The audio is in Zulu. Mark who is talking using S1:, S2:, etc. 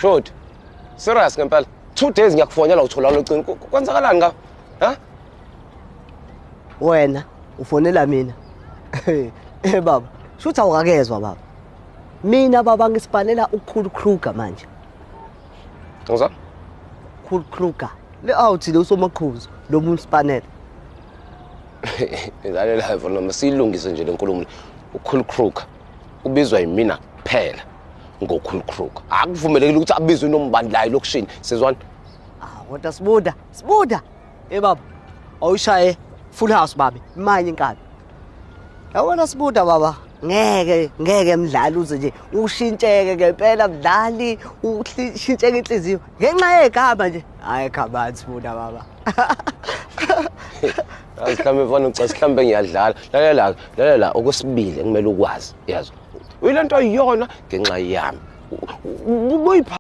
S1: Short. Serious ngempela. 2 days ngiyakufonela uthola locingo. Kwenzakalani ngawo? Ha?
S2: Wena ufonela mina. Baba, shuthi awukakezwa baba. Mina baba ngisipanela uKhulu Kruger manje.
S1: Ngizwa?
S2: Khulu Kruger. Le out le usomaqhuzu lo muntu sipanela.
S1: Ngale live noma silungise nje lenkulumo. uKhulu Kruger ubizwa yimina kuphela ngoKhulu Kruger. Akuvumelekile ukuthi abizwe nombandlayo lokushini. Sizwana?
S2: Kodwa sibuda. Baba, awushaye full house babi. Manje inkabi. Yabona sibuda baba. Ngeke emdlali uze nje ushintsheke ngempela mdlali ushintsheke inhliziyo ngenxa yegama nje hayi khabathi sibuda baba.
S1: Asikhambe mfana ucela sikhambe ngiyadlala. Lalela okwesibili ngimele ukwazi yazi. Uyilento iyona ngenxa yami.